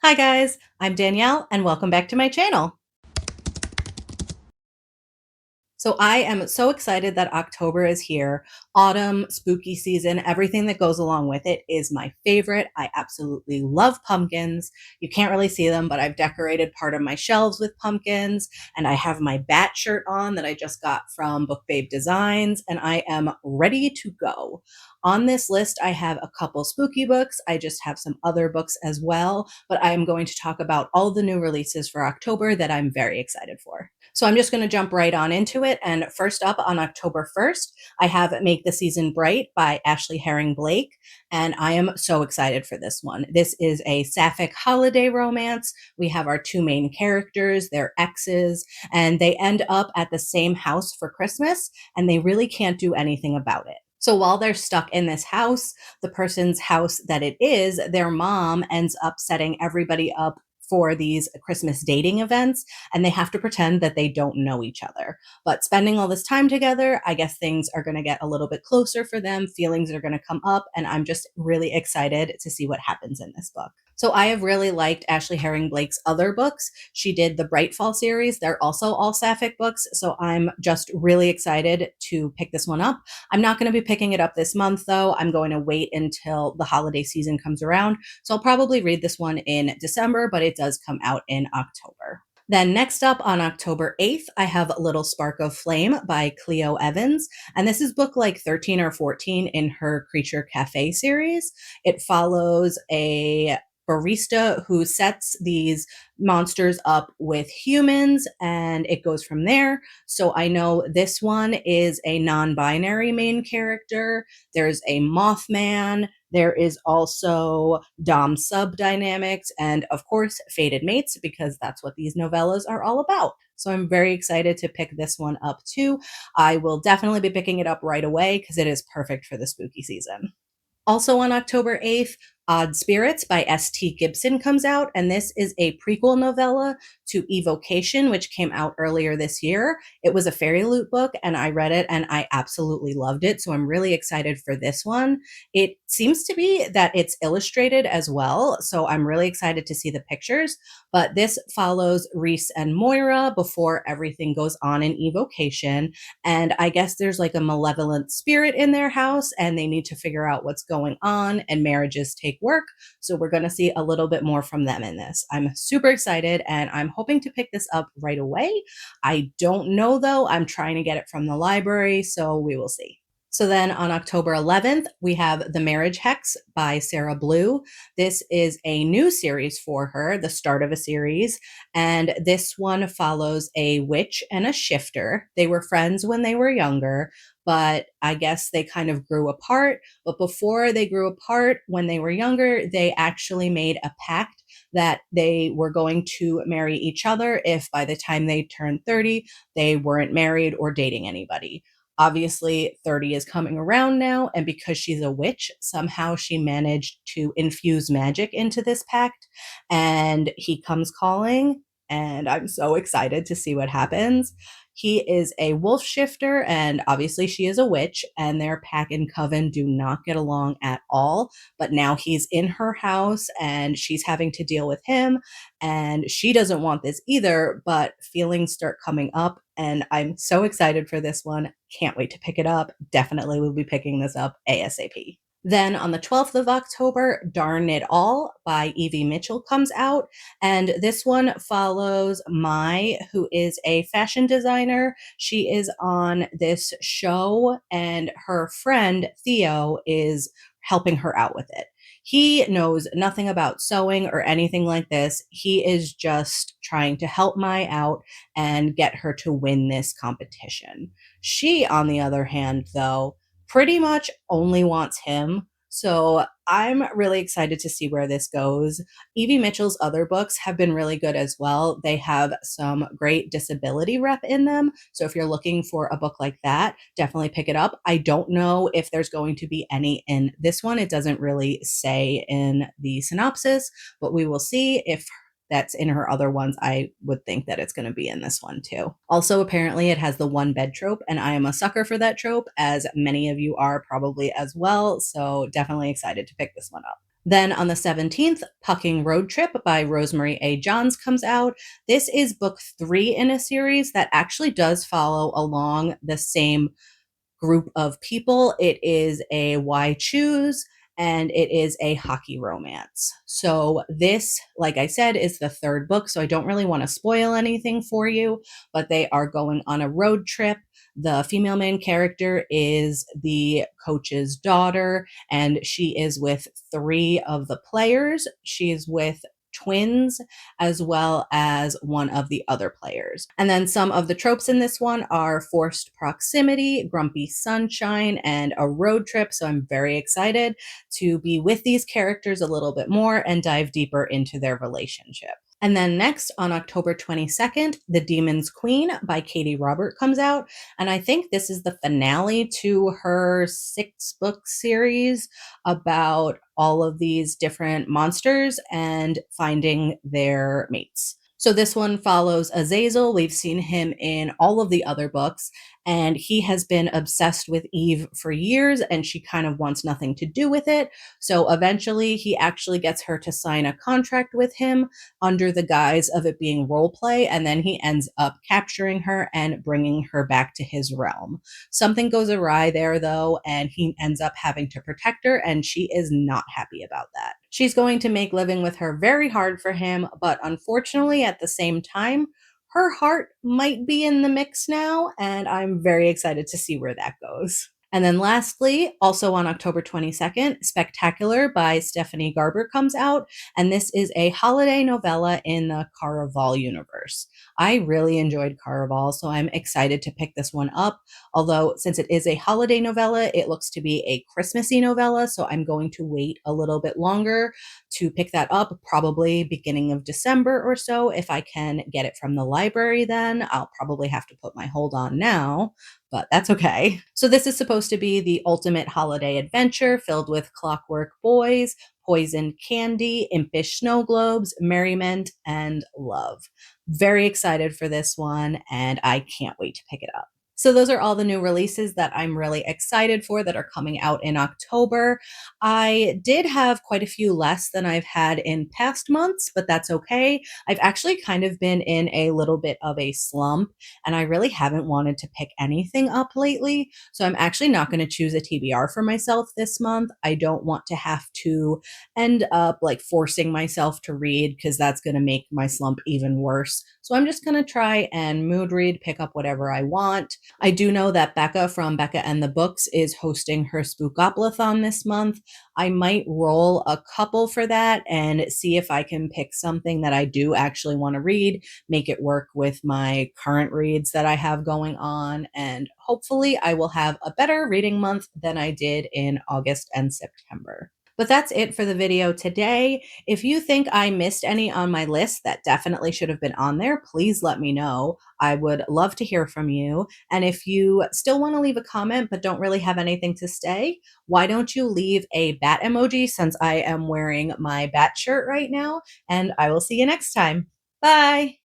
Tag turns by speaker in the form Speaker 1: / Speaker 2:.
Speaker 1: Hi guys, I'm Danielle and welcome back to my channel. So I am so excited that October is here. Autumn, spooky season, everything that goes along with it is my favorite. I absolutely love pumpkins. You can't really see them, but I've decorated part of my shelves with pumpkins, and I have my bat shirt on that I just got from Book Babe Designs, and I am ready to go. On this list, I have a couple spooky books. I just have some other books as well, but I am going to talk about all the new releases for October that I'm very excited for. So I'm just going to jump right on into it. And first up on October 1st, I have Make the Season Bright by Ashley Herring Blake. And I am so excited for this one. This is a sapphic holiday romance. We have our two main characters, their exes, and they end up at the same house for Christmas, and they really can't do anything about it. So while they're stuck in this house, the person's house that it is, their mom ends up setting everybody up for these Christmas dating events, and they have to pretend that they don't know each other. But spending all this time together, I guess things are going to get a little bit closer for them. Feelings are going to come up, and I'm just really excited to see what happens in this book. So I have really liked Ashley Herring Blake's other books. She did the Brightfall series. They're also all sapphic books, so I'm just really excited to pick this one up. I'm not going to be picking it up this month, though. I'm going to wait until the holiday season comes around. So I'll probably read this one in December, but it does come out in October. Then next up on October 8th, I have Little Spark of Flame by Clio Evans. And this is book like 13 or 14 in her Creature Cafe series. It follows a barista who sets these monsters up with humans, and it goes from there. So I know this one is a non-binary main character. There's a Mothman. There is also Dom sub dynamics, and of course, fated mates, because that's what these novellas are all about. So I'm very excited to pick this one up too. I will definitely be picking it up right away because it is perfect for the spooky season. Also on October 8th, Odd Spirits by S.T. Gibson comes out, and this is a prequel novella to Evocation, which came out earlier this year. It was a fairy loot book, and I read it, and I absolutely loved it, so I'm really excited for this one. It seems to be that it's illustrated as well, so I'm really excited to see the pictures, but this follows Reese and Moira before everything goes on in Evocation, and I guess there's like a malevolent spirit in their house, and they need to figure out what's going on, and marriages take work. So we're going to see a little bit more from them in this. I'm super excited, and I'm hoping to pick this up right away. I don't know though. I'm trying to get it from the library, so we will see. So then on October 11th, we have The Marriage Hex by Sarah Blue. This is a new series for her, the start of a series. And this one follows a witch and a shifter. They were friends when they were younger, but I guess they kind of grew apart. But before they grew apart, when they were younger, they actually made a pact that they were going to marry each other if by the time they turned 30, they weren't married or dating anybody. Obviously, 30 is coming around now, and because she's a witch, somehow she managed to infuse magic into this pact, and he comes calling, and I'm so excited to see what happens. He is a wolf shifter, and obviously she is a witch, and their pack and coven do not get along at all. But now he's in her house, and she's having to deal with him, and she doesn't want this either, but feelings start coming up, and I'm so excited for this one. Can't wait to pick it up. Definitely will be picking this up ASAP. Then on the 12th of October, Darn It All by Evie Mitchell comes out. And this one follows Mai, who is a fashion designer. She is on this show, and her friend Theo is helping her out with it. He knows nothing about sewing or anything like this. He is just trying to help Mai out and get her to win this competition. She, on the other hand, though, pretty much only wants him. So I'm really excited to see where this goes. Evie Mitchell's other books have been really good as well. They have some great disability rep in them. So if you're looking for a book like that, definitely pick it up. I don't know if there's going to be any in this one. It doesn't really say in the synopsis, but we will see. If that's in her other ones, I would think that it's going to be in this one too. Also, apparently, it has the one bed trope, and I am a sucker for that trope, as many of you are probably as well. So, definitely excited to pick this one up. Then on the 17th, Pucking Road Trip by Rosemary A. Johns comes out. This is book 3 in a series that actually does follow along the same group of people. It is a Why Choose and it is a hockey romance. So, this, like I said, is the 3rd book. So, I don't really want to spoil anything for you, but they are going on a road trip. The female main character is the coach's daughter, and she is with 3 of the players. She's with twins as well as one of the other players. And then some of the tropes in this one are forced proximity, grumpy sunshine, and a road trip. So I'm very excited to be with these characters a little bit more and dive deeper into their relationship. And then next on October 22nd, The Demon's Queen by Katee Robert comes out. And I think this is the finale to her 6-book series about all of these different monsters and finding their mates. So this one follows Azazel. We've seen him in all of the other books, and he has been obsessed with Eve for years, and she kind of wants nothing to do with it. So eventually, he actually gets her to sign a contract with him under the guise of it being role play, and then he ends up capturing her and bringing her back to his realm. Something goes awry there, though, and he ends up having to protect her, and she is not happy about that. She's going to make living with her very hard for him, but unfortunately, at the same time, her heart might be in the mix now, and I'm very excited to see where that goes. And then lastly, also on October 22nd, Spectacular by Stephanie Garber comes out, and this is a holiday novella in the Caraval universe. I really enjoyed Caraval, so I'm excited to pick this one up. Although, since it is a holiday novella, it looks to be a Christmassy novella, so I'm going to wait a little bit longer to pick that up, probably beginning of December or so. If I can get it from the library, then I'll probably have to put my hold on now, but that's okay. So, this is supposed to be the ultimate holiday adventure filled with clockwork boys, poisoned candy, impish snow globes, merriment, and love. Very excited for this one, and I can't wait to pick it up. So, those are all the new releases that I'm really excited for that are coming out in October. I did have quite a few less than I've had in past months, but that's okay. I've actually kind of been in a little bit of a slump, and I really haven't wanted to pick anything up lately. So, I'm actually not going to choose a TBR for myself this month. I don't want to have to end up like forcing myself to read because that's going to make my slump even worse. So, I'm just going to try and mood read, pick up whatever I want. I do know that Becca from Becca and the Books is hosting her Spookoplathon this month. I might roll a couple for that and see if I can pick something that I do actually want to read, make it work with my current reads that I have going on, and hopefully I will have a better reading month than I did in August and September. But that's it for the video today. If you think I missed any on my list that definitely should have been on there, please let me know. I would love to hear from you. And if you still want to leave a comment but don't really have anything to say, why don't you leave a bat emoji since I am wearing my bat shirt right now? And I will see you next time. Bye.